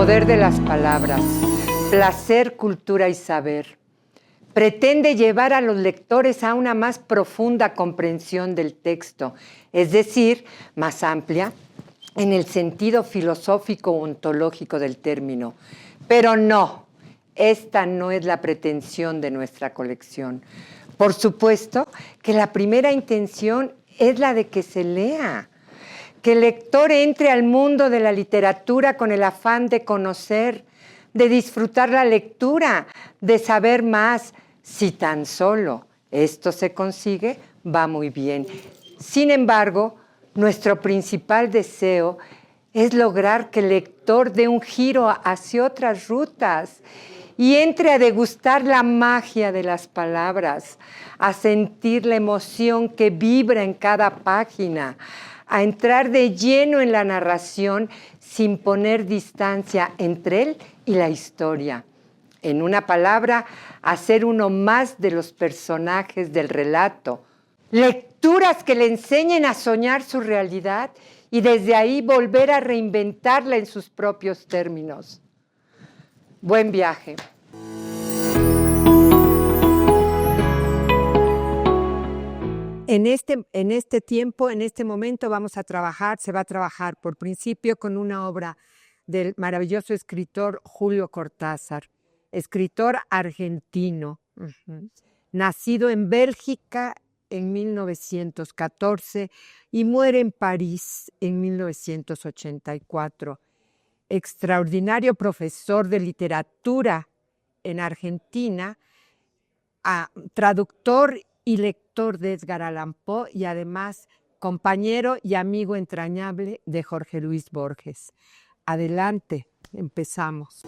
poder de las palabras, placer, cultura y saber. Pretende llevar a los lectores a una más profunda comprensión del texto, es decir, más amplia en el sentido filosófico o ontológico del término. Pero no, esta no es la pretensión de nuestra colección. Por supuesto que la primera intención es la de que se lea, que el lector entre al mundo de la literatura con el afán de conocer, de disfrutar la lectura, de saber más. Si tan solo esto se consigue, va muy bien. Sin embargo, nuestro principal deseo es lograr que el lector dé un giro hacia otras rutas y entre a degustar la magia de las palabras, a sentir la emoción que vibra en cada página, a entrar de lleno en la narración sin poner distancia entre él y la historia. En una palabra, hacer uno más de los personajes del relato. Lecturas que le enseñen a soñar su realidad y desde ahí volver a reinventarla en sus propios términos. Buen viaje. En este tiempo, en este momento se va a trabajar por principio con una obra del maravilloso escritor Julio Cortázar, escritor argentino, nacido en Bélgica en 1914 y muere en París en 1984. Extraordinario profesor de literatura en Argentina, traductor y lector de Edgar Allan Poe y además compañero y amigo entrañable de Jorge Luis Borges. Adelante, empezamos.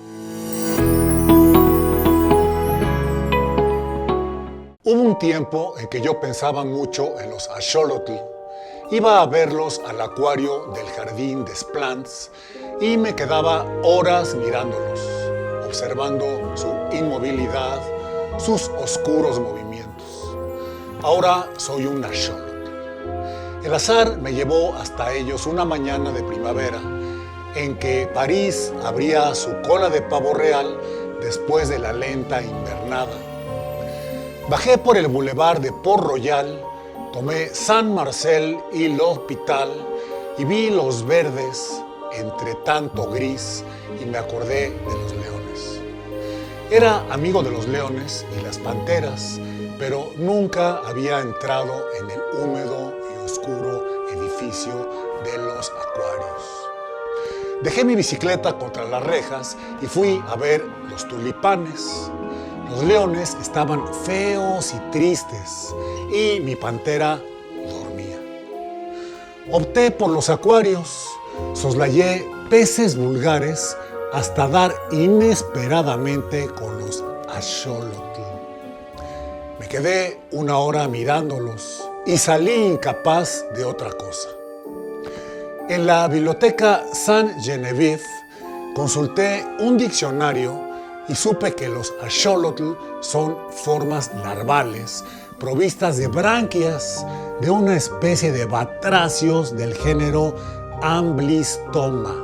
Hubo un tiempo en que yo pensaba mucho en los axolotl. Iba a verlos al acuario del jardín des Plantes y me quedaba horas mirándolos, observando su inmovilidad, sus oscuros movimientos. Ahora soy un axolotl. El azar me llevó hasta ellos una mañana de primavera, en que París abría su cola de pavo real después de la lenta invernada. Bajé por el boulevard de Port-Royal, tomé Saint-Marcel y l'Hôpital y vi los verdes entre tanto gris y me acordé de los leones. Era amigo de los leones y las panteras, pero nunca había entrado en el húmedo y oscuro edificio de los acuarios. Dejé mi bicicleta contra las rejas y fui a ver los tulipanes. Los leones estaban feos y tristes y mi pantera dormía. Opté por los acuarios, soslayé peces vulgares hasta dar inesperadamente con los axolotl. Me quedé una hora mirándolos y salí incapaz de otra cosa. En la biblioteca Sainte-Geneviève consulté un diccionario y supe que los axolotl son formas larvales provistas de branquias de una especie de batracios del género Amblystoma.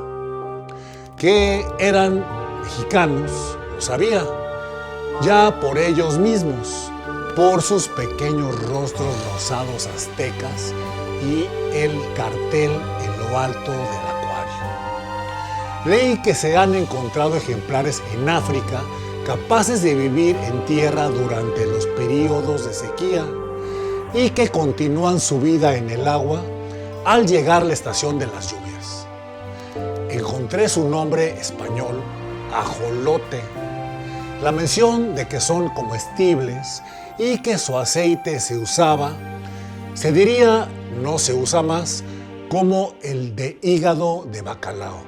Que eran mexicanos, lo sabía, ya por ellos mismos, por sus pequeños rostros rosados aztecas y el cartel en lo alto del acuario. Leí que se han encontrado ejemplares en África capaces de vivir en tierra durante los períodos de sequía y que continúan su vida en el agua al llegar la estación de las lluvias. Encontré su nombre español, ajolote. La mención de que son comestibles y que su aceite se usaba, se diría, no se usa más, como el de hígado de bacalao.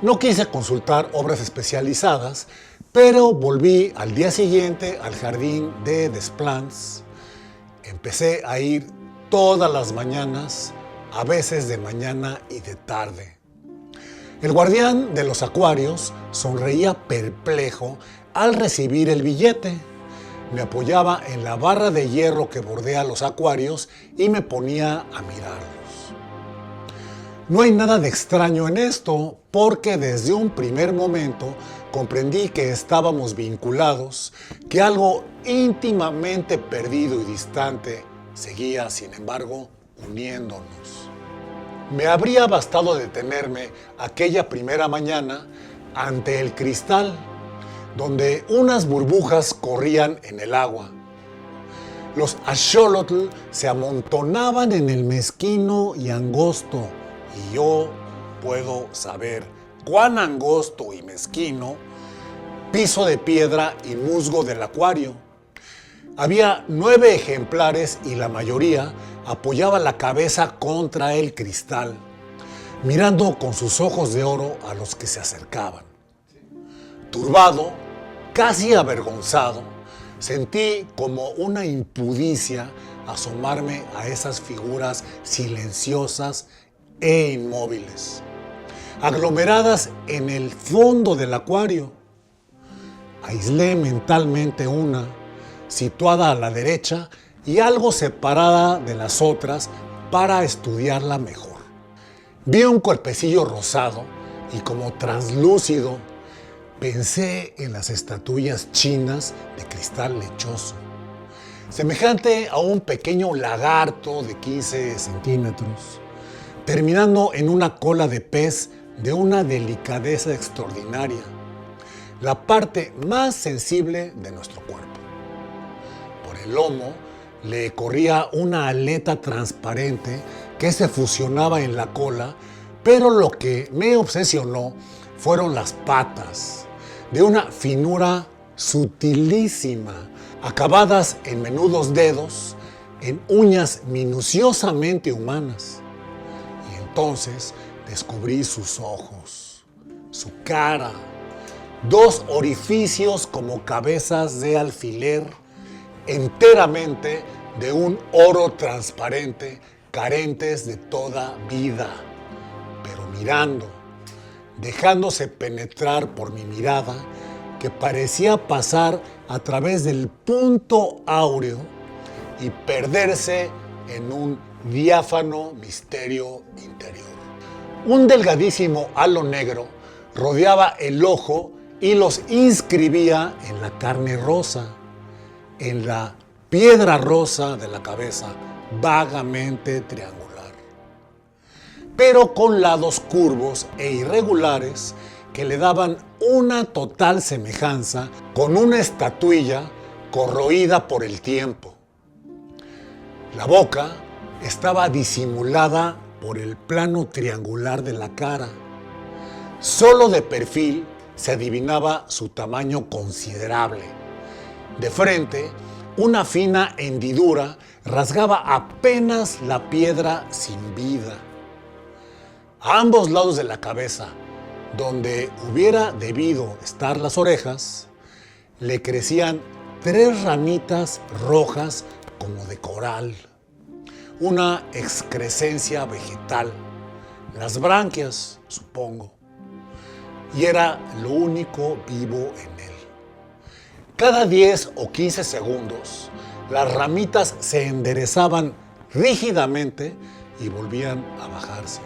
No quise consultar obras especializadas, pero volví al día siguiente al jardín de des Plantes. Empecé a ir todas las mañanas, a veces de mañana y de tarde. El guardián de los acuarios sonreía perplejo al recibir el billete. Me apoyaba en la barra de hierro que bordea los acuarios y me ponía a mirarlos. No hay nada de extraño en esto, porque desde un primer momento comprendí que estábamos vinculados, que algo íntimamente perdido y distante seguía, sin embargo, uniéndonos. Me habría bastado detenerme aquella primera mañana ante el cristal, donde unas burbujas corrían en el agua. Los axolotl se amontonaban en el mezquino y angosto, y yo puedo saber cuán angosto y mezquino, piso de piedra y musgo del acuario. Había 9 ejemplares y la mayoría apoyaba la cabeza contra el cristal, mirando con sus ojos de oro a los que se acercaban. Turbado, casi avergonzado, sentí como una impudicia asomarme a esas figuras silenciosas e inmóviles, aglomeradas en el fondo del acuario. Aislé mentalmente una, situada a la derecha y algo separada de las otras para estudiarla mejor. Vi un cuerpecillo rosado y como translúcido. Pensé en las estatuillas chinas de cristal lechoso, semejante a un pequeño lagarto de 15 centímetros, terminando en una cola de pez de una delicadeza extraordinaria, la parte más sensible de nuestro cuerpo. Por el lomo le corría una aleta transparente que se fusionaba en la cola, pero lo que me obsesionó fueron las patas, de una finura sutilísima, acabadas en menudos dedos, en uñas minuciosamente humanas. Y entonces descubrí sus ojos, su cara, 2 orificios como cabezas de alfiler, enteramente de un oro transparente, carentes de toda vida, pero mirando, dejándose penetrar por mi mirada, que parecía pasar a través del punto áureo y perderse en un diáfano misterio interior. Un delgadísimo halo negro rodeaba el ojo y los inscribía en la carne rosa, en la piedra rosa de la cabeza, vagamente triangular, pero con lados curvos e irregulares que le daban una total semejanza con una estatuilla corroída por el tiempo. La boca estaba disimulada por el plano triangular de la cara. Solo de perfil se adivinaba su tamaño considerable. De frente, una fina hendidura rasgaba apenas la piedra sin vida. A ambos lados de la cabeza, donde hubiera debido estar las orejas, le crecían 3 ramitas rojas como de coral, una excrescencia vegetal, las branquias, supongo, y era lo único vivo en él. Cada 10 o 15 segundos, las ramitas se enderezaban rígidamente y volvían a bajarse.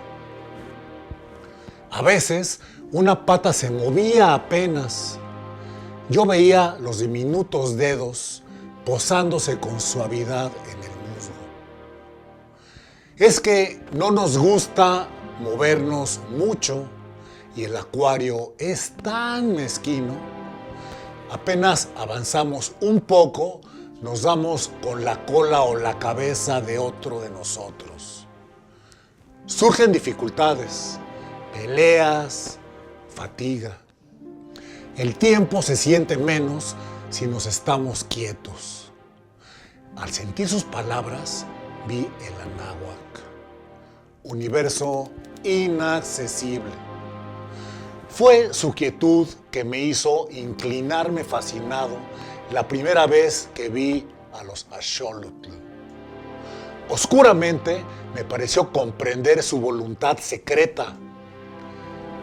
A veces, una pata se movía apenas. Yo veía los diminutos dedos posándose con suavidad en el musgo. Es que no nos gusta movernos mucho y el acuario es tan mezquino. Apenas avanzamos un poco, nos damos con la cola o la cabeza de otro de nosotros. Surgen dificultades, peleas, fatiga. El tiempo se siente menos si nos estamos quietos. Al sentir sus palabras, vi el Anáhuac, universo inaccesible. Fue su quietud que me hizo inclinarme fascinado la primera vez que vi a los axolotl. Oscuramente me pareció comprender su voluntad secreta: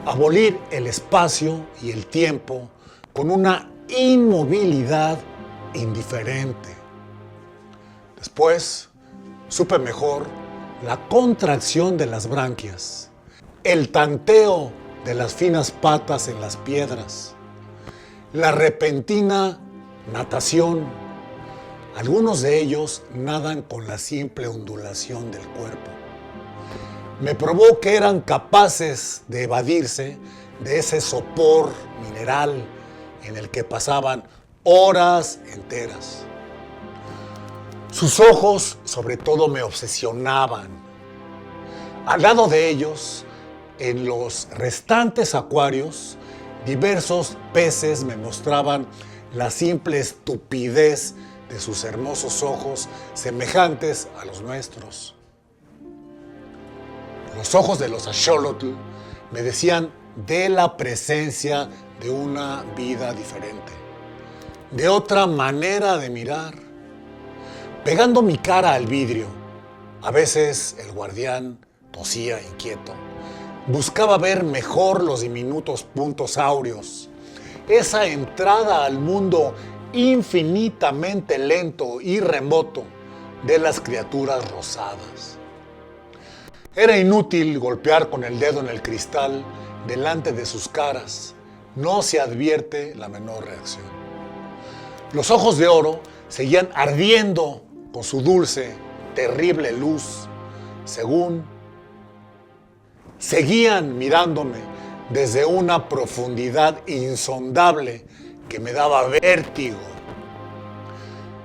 abolir el espacio y el tiempo con una inmovilidad indiferente. Después, supe mejor la contracción de las branquias, el tanteo de las finas patas en las piedras, la repentina natación. Algunos de ellos nadan con la simple ondulación del cuerpo. Me probó que eran capaces de evadirse de ese sopor mineral en el que pasaban horas enteras. Sus ojos, sobre todo, me obsesionaban. Al lado de ellos, en los restantes acuarios, diversos peces me mostraban la simple estupidez de sus hermosos ojos semejantes a los nuestros. Los ojos de los axolotl me decían de la presencia de una vida diferente, de otra manera de mirar. Pegando mi cara al vidrio, a veces el guardián tosía inquieto. Buscaba ver mejor los diminutos puntos áureos, esa entrada al mundo infinitamente lento y remoto de las criaturas rosadas. Era inútil golpear con el dedo en el cristal delante de sus caras. No se advierte la menor reacción. Los ojos de oro seguían ardiendo con su dulce, terrible luz, según seguían mirándome desde una profundidad insondable que me daba vértigo.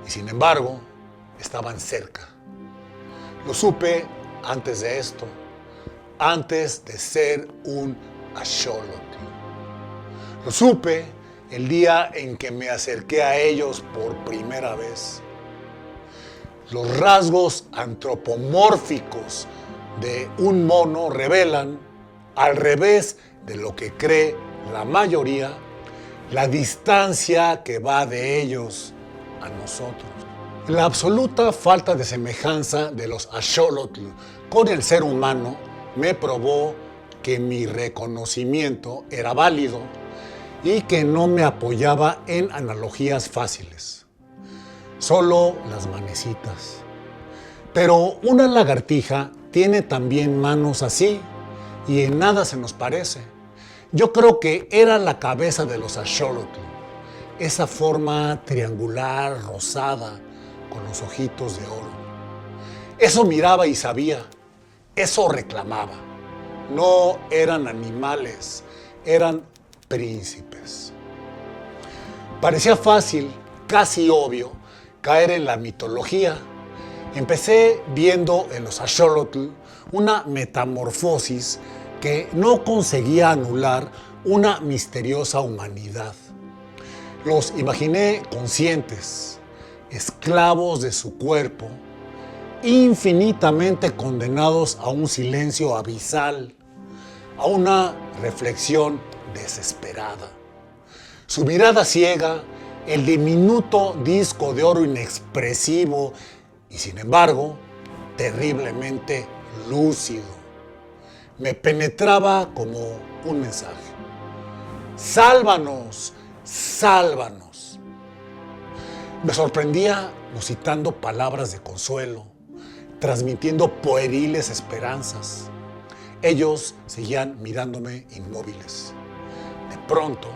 Y sin embargo, estaban cerca. Lo supe antes de esto, antes de ser un axolotl. Lo supe el día en que me acerqué a ellos por primera vez. Los rasgos antropomórficos de un mono revelan, al revés de lo que cree la mayoría, la distancia que va de ellos a nosotros. La absoluta falta de semejanza de los axolotl con el ser humano me probó que mi reconocimiento era válido y que no me apoyaba en analogías fáciles. Solo las manecitas. Pero una lagartija tiene también manos así y en nada se nos parece. Yo creo que era la cabeza de los axolotl, esa forma triangular, rosada, con los ojitos de oro. Eso miraba y sabía, eso reclamaba. No eran animales, eran príncipes. Parecía fácil, casi obvio, caer en la mitología. Empecé viendo en los axolotl una metamorfosis que no conseguía anular una misteriosa humanidad. Los imaginé conscientes, esclavos de su cuerpo, infinitamente condenados a un silencio abisal, a una reflexión desesperada. Su mirada ciega, el diminuto disco de oro inexpresivo y, sin embargo, terriblemente lúcido, me penetraba como un mensaje. ¡Sálvanos! ¡Sálvanos! Me sorprendía musitando palabras de consuelo, transmitiendo pueriles esperanzas. Ellos seguían mirándome inmóviles. De pronto,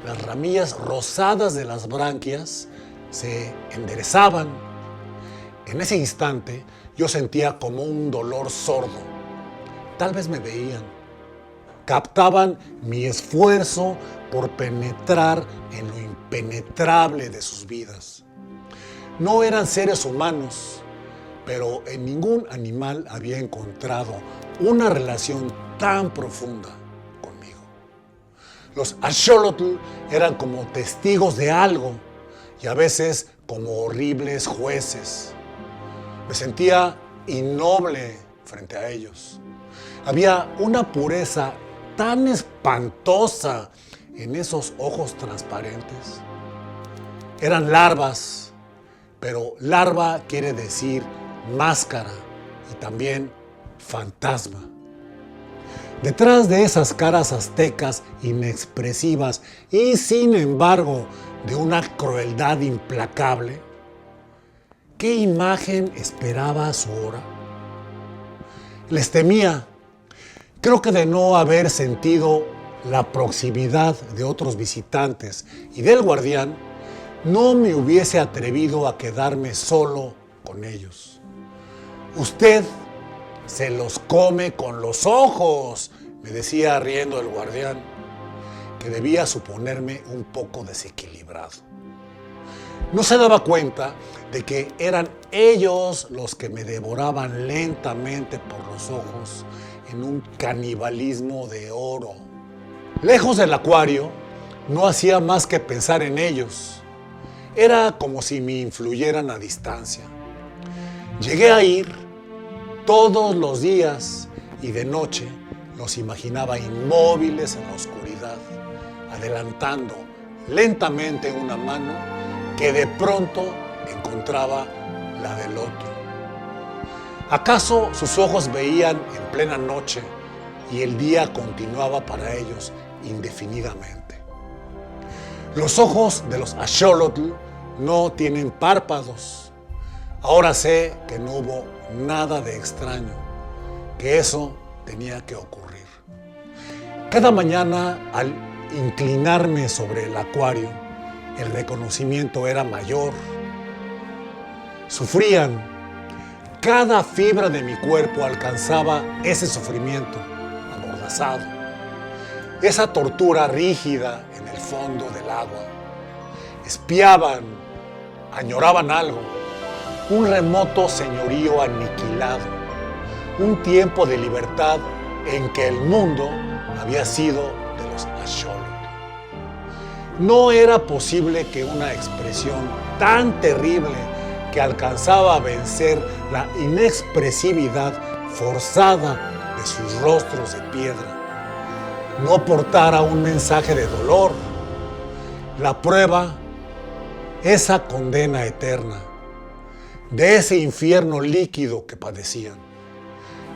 las ramillas rosadas de las branquias se enderezaban. En ese instante, yo sentía como un dolor sordo. Tal vez me veían. Captaban mi esfuerzo por penetrar en lo impenetrable de sus vidas. No eran seres humanos, pero en ningún animal había encontrado una relación tan profunda conmigo. Los axolotl eran como testigos de algo y a veces como horribles jueces. Me sentía innoble frente a ellos. Había una pureza tan espantosa en esos ojos transparentes. Eran larvas, pero larva quiere decir máscara y también fantasma. Detrás de esas caras aztecas inexpresivas y sin embargo de una crueldad implacable, ¿qué imagen esperaba a su hora? Les temía. Creo que de no haber sentido la proximidad de otros visitantes y del guardián, no me hubiese atrevido a quedarme solo con ellos. Usted se los come con los ojos, me decía riendo el guardián, que debía suponerme un poco desequilibrado. No se daba cuenta de que eran ellos los que me devoraban lentamente por los ojos en un canibalismo de oro. Lejos del acuario, no hacía más que pensar en ellos. Era como si me influyeran a distancia. Llegué a ir todos los días y de noche los imaginaba inmóviles en la oscuridad, adelantando lentamente una mano que de pronto encontraba la del otro. ¿Acaso sus ojos veían en plena noche y el día continuaba para ellos indefinidamente? Los ojos de los axolotl no tienen párpados. Ahora sé que no hubo nada de extraño, que eso tenía que ocurrir. Cada mañana, al inclinarme sobre el acuario, el reconocimiento era mayor. Sufrían. Cada fibra de mi cuerpo alcanzaba ese sufrimiento amordazado, esa tortura rígida en el fondo del agua. Espiaban, añoraban algo, un remoto señorío aniquilado, un tiempo de libertad en que el mundo había sido de los axolotl. No era posible que una expresión tan terrible que alcanzaba a vencer la inexpresividad forzada de sus rostros de piedra no portara un mensaje de dolor. La prueba, esa condena eterna, de ese infierno líquido que padecían.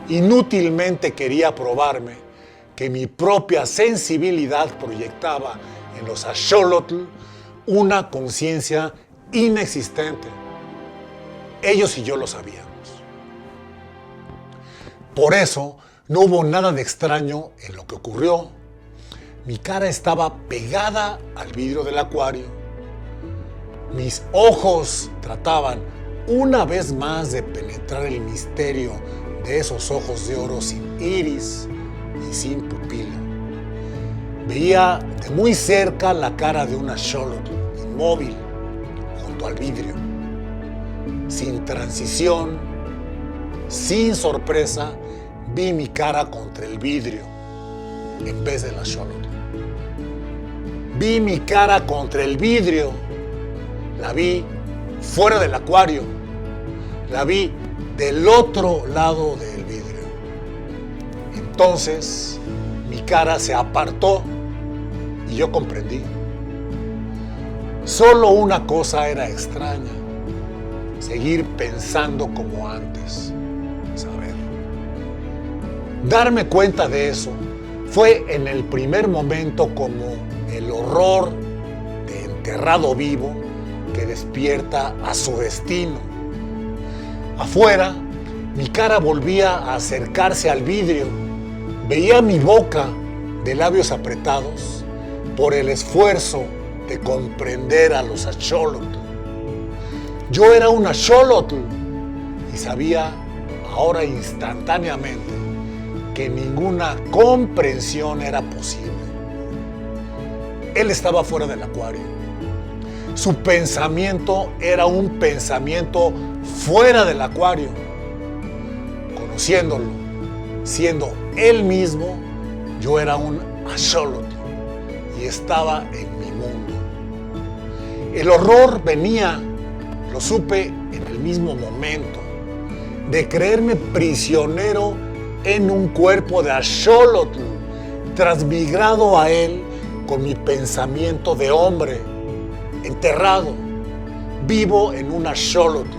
Inútilmente quería probarme que mi propia sensibilidad proyectaba en los axolotl una conciencia inexistente. Ellos y yo lo sabíamos. Por eso no hubo nada de extraño en lo que ocurrió. Mi cara estaba pegada al vidrio del acuario. Mis ojos trataban una vez más de penetrar el misterio de esos ojos de oro sin iris y sin pupila. Veía de muy cerca la cara de un axolotl inmóvil junto al vidrio. Sin transición, sin sorpresa, vi mi cara contra el vidrio en vez del axolotl. Vi mi cara contra el vidrio. La vi fuera del acuario. La vi del otro lado del vidrio. Entonces, mi cara se apartó y yo comprendí. Solo una cosa era extraña: seguir pensando como antes, saber. Darme cuenta de eso fue en el primer momento como el horror de enterrado vivo que despierta a su destino. Afuera, mi cara volvía a acercarse al vidrio. Veía mi boca de labios apretados por el esfuerzo de comprender a los axolotl. Yo era un axolotl y sabía ahora instantáneamente que ninguna comprensión era posible. Él estaba fuera del acuario. Su pensamiento era un pensamiento fuera del acuario. Conociéndolo, siendo él mismo, yo era un axolotl y estaba en mi mundo. El horror venía, lo supe en el mismo momento, de creerme prisionero en un cuerpo de axolotl, transmigrado a él con mi pensamiento de hombre, enterrado, vivo en un axolotl,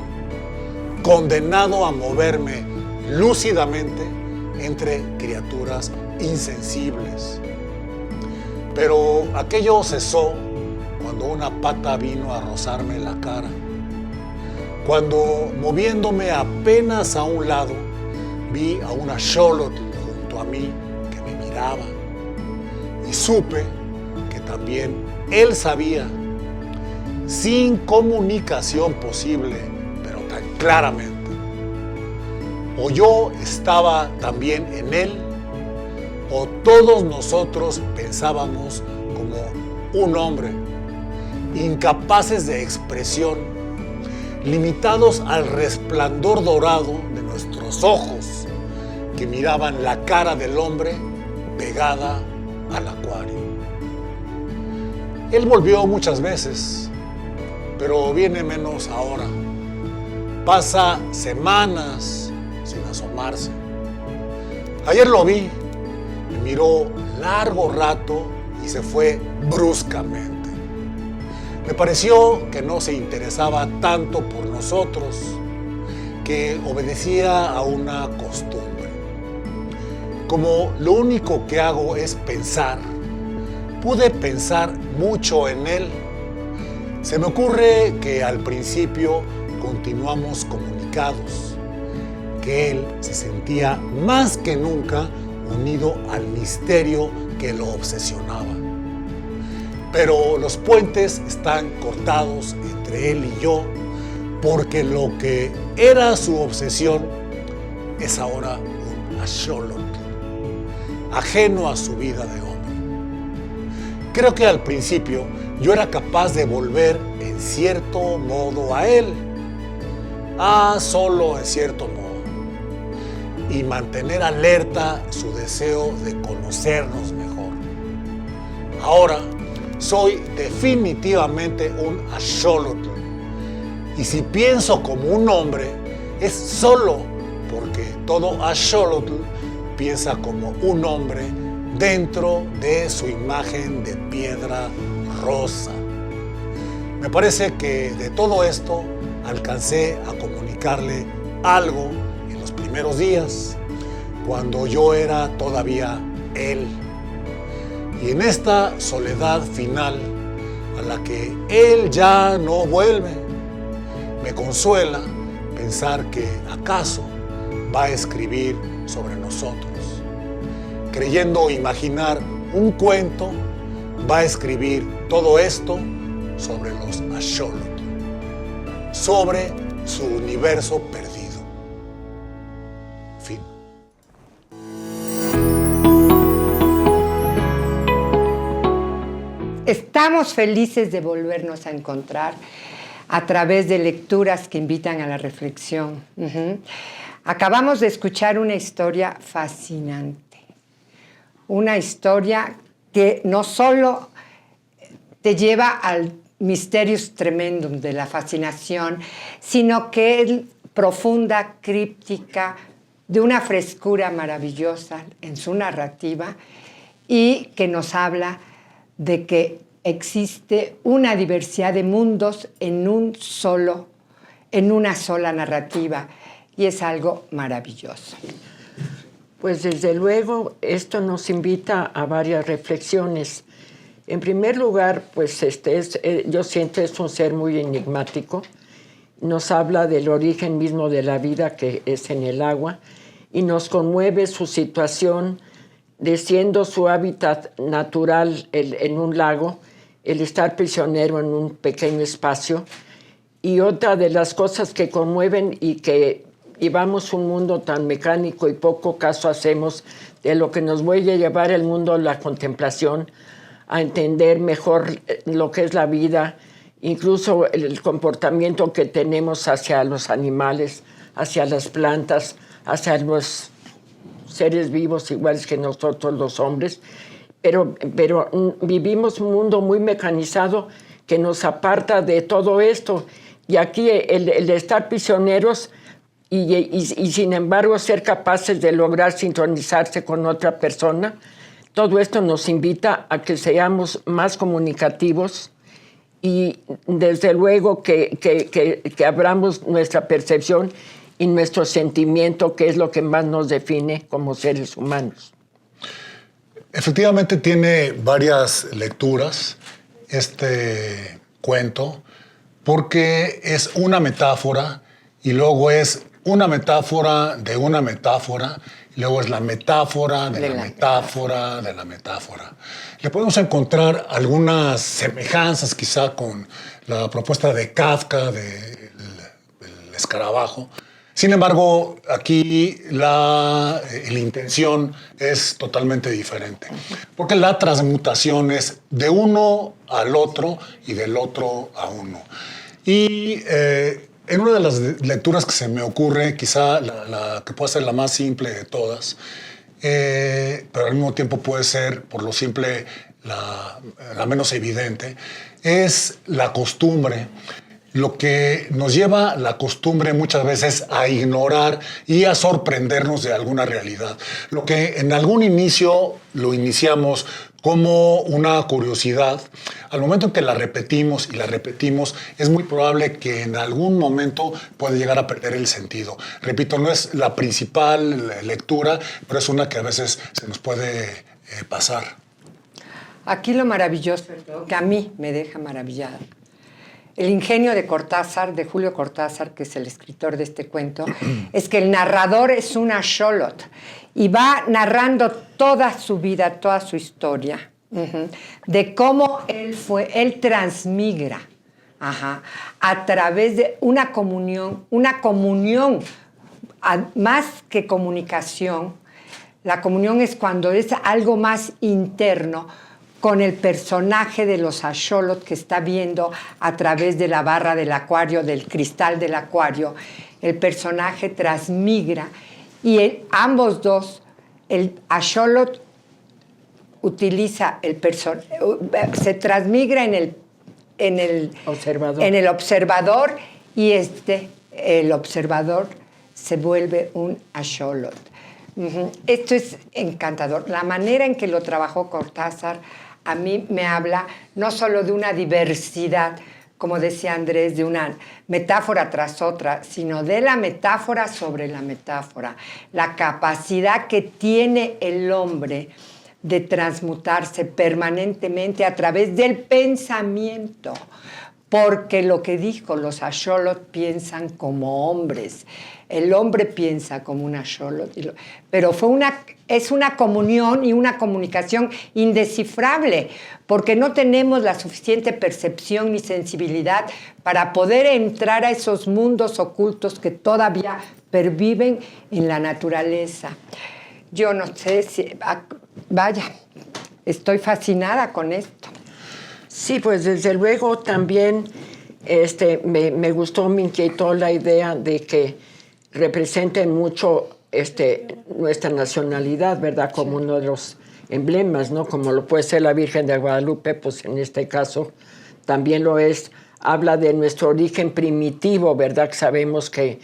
condenado a moverme lúcidamente entre criaturas insensibles. Pero aquello cesó cuando una pata vino a rozarme la cara. Cuando, moviéndome apenas a un lado, vi a un axolotl junto a mí miraba. Y supe que también él sabía, sin comunicación posible, pero tan claramente. O yo estaba también en él, o todos nosotros pensábamos como un hombre, incapaces de expresión, limitados al resplandor dorado de nuestros ojos, que miraban la cara del hombre pegada al acuario. Él volvió muchas veces, pero viene menos ahora. Pasa semanas sin asomarse. Ayer lo vi, me miró largo rato y se fue bruscamente. Me pareció que no se interesaba tanto por nosotros, que obedecía a una costumbre. Como lo único que hago es pensar, pude pensar mucho en él. Se me ocurre que al principio continuamos comunicados, que él se sentía más que nunca unido al misterio que lo obsesionaba. Pero los puentes están cortados entre él y yo, porque lo que era su obsesión es ahora un axolotl, ajeno a su vida de hombre. Creo que al principio yo era capaz de volver en cierto modo a él, solo en cierto modo, y mantener alerta su deseo de conocernos mejor. Ahora soy definitivamente un axolotl, y si pienso como un hombre es solo porque todo axolotl piensa como un hombre dentro de su imagen de piedra rosa. Me parece que de todo esto alcancé a comunicarle algo en los primeros días, cuando yo era todavía él. Y en esta soledad final, a la que él ya no vuelve, me consuela pensar que acaso va a escribir sobre nosotros. Creyendo imaginar un cuento, va a escribir todo esto sobre los axolotl, sobre su universo perdido. Fin. Estamos felices de volvernos a encontrar a través de lecturas que invitan a la reflexión. Acabamos de escuchar una historia fascinante, una historia que no solo te lleva al mysterius tremendum de la fascinación, sino que es profunda, críptica, de una frescura maravillosa en su narrativa, y que nos habla de que existe una diversidad de mundos en una sola narrativa, y es algo maravilloso. Pues desde luego esto nos invita a varias reflexiones. En primer lugar, pues yo siento es un ser muy enigmático. Nos habla del origen mismo de la vida, que es en el agua, y nos conmueve su situación de, siendo su hábitat natural en un lago, el estar prisionero en un pequeño espacio. Y otra de las cosas que conmueven y que llevamos un mundo tan mecánico y poco caso hacemos de lo que nos vuelve a llevar el mundo a la contemplación, a entender mejor lo que es la vida, incluso el comportamiento que tenemos hacia los animales, hacia las plantas, hacia los seres vivos iguales que nosotros los hombres. Pero vivimos un mundo muy mecanizado que nos aparta de todo esto. Y aquí el estar prisioneros y sin embargo ser capaces de lograr sincronizarse con otra persona, todo esto nos invita a que seamos más comunicativos y desde luego que abramos nuestra percepción y nuestro sentimiento, que es lo que más nos define como seres humanos. Efectivamente tiene varias lecturas este cuento, porque es una metáfora y luego es una metáfora de una metáfora, y luego es la metáfora de la metáfora de la metáfora. Le podemos encontrar algunas semejanzas quizá con la propuesta de Kafka, del escarabajo. Sin embargo, aquí la intención es totalmente diferente, porque la transmutación es de uno al otro y del otro a uno. Y en una de las lecturas que se me ocurre, quizá la que puede ser la más simple de todas, pero al mismo tiempo puede ser, por lo simple, la menos evidente, es la costumbre. Lo que nos lleva la costumbre muchas veces a ignorar y a sorprendernos de alguna realidad. Lo que en algún inicio lo iniciamos como una curiosidad, al momento en que la repetimos y la repetimos, es muy probable que en algún momento pueda llegar a perder el sentido. Repito, no es la principal lectura, pero es una que a veces se nos puede pasar. Aquí lo maravilloso, que a mí me deja maravillada, el ingenio de Cortázar, de Julio Cortázar, que es el escritor de este cuento, es que el narrador es un axolotl y va narrando toda su vida, toda su historia, de cómo él transmigra a través de una comunión, más que comunicación. La comunión es cuando es algo más interno, con el personaje de los axolotl que está viendo a través de la barra del acuario, del cristal del acuario. El personaje transmigra y ambos dos, el axolotl utiliza se transmigra en el observador y el observador se vuelve un axolotl. Esto es encantador. La manera en que lo trabajó Cortázar a mí me habla no solo de una diversidad, como decía Andrés, de una metáfora tras otra, sino de la metáfora sobre la metáfora, la capacidad que tiene el hombre de transmutarse permanentemente a través del pensamiento, porque lo que dijo, los axolotl piensan como hombres, el hombre piensa como un axolotl, pero es una comunión y una comunicación indescifrable, porque no tenemos la suficiente percepción ni sensibilidad para poder entrar a esos mundos ocultos que todavía perviven en la naturaleza. Yo no sé si... Vaya, estoy fascinada con esto. Sí, pues desde luego también me gustó, me inquietó la idea de que representen mucho nuestra nacionalidad, ¿verdad? Como uno de los emblemas, ¿no? Como lo puede ser la Virgen de Guadalupe, pues en este caso también lo es. Habla de nuestro origen primitivo, ¿verdad? Que sabemos que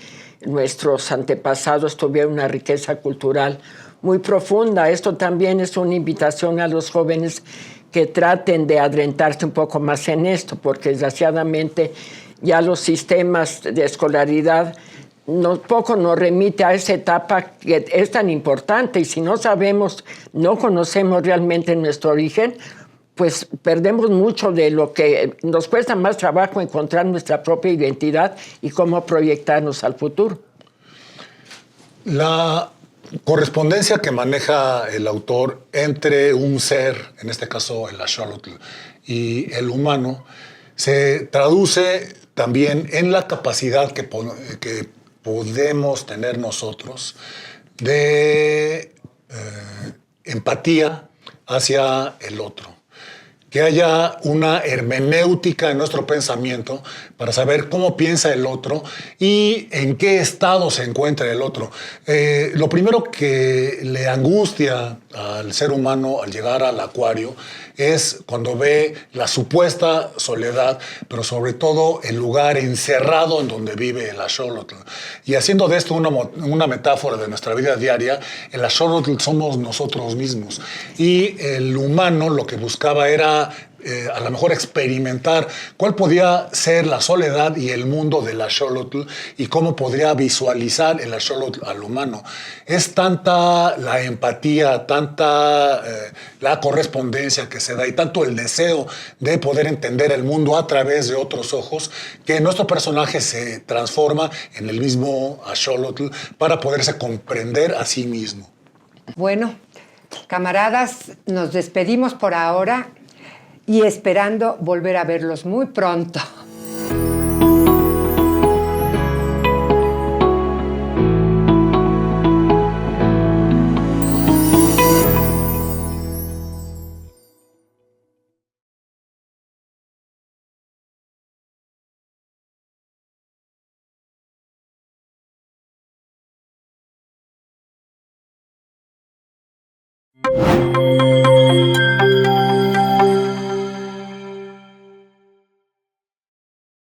nuestros antepasados tuvieron una riqueza cultural muy profunda. Esto también es una invitación a los jóvenes que traten de adentrarse un poco más en esto, porque desgraciadamente ya los sistemas de escolaridad poco nos remite a esa etapa que es tan importante, y si no conocemos realmente nuestro origen, pues perdemos mucho de lo que nos cuesta más trabajo encontrar nuestra propia identidad y cómo proyectarnos al futuro. La correspondencia que maneja el autor entre un ser, en este caso el axolotl, y el humano, se traduce también en la capacidad que podemos tener nosotros de empatía hacia el otro. Que haya una hermenéutica en nuestro pensamiento para saber cómo piensa el otro y en qué estado se encuentra el otro. Lo primero que le angustia al ser humano al llegar al acuario es cuando ve la supuesta soledad, pero sobre todo el lugar encerrado en donde vive el axolotl. Y haciendo de esto una metáfora de nuestra vida diaria, el axolotl somos nosotros mismos. Y el humano lo que buscaba era a lo mejor experimentar cuál podía ser la soledad y el mundo del axolotl y cómo podría visualizar el axolotl al humano. Es tanta la empatía, tanta la correspondencia que se da y tanto el deseo de poder entender el mundo a través de otros ojos que nuestro personaje se transforma en el mismo axolotl para poderse comprender a sí mismo. Bueno, camaradas, nos despedimos por ahora y esperando volver a verlos muy pronto.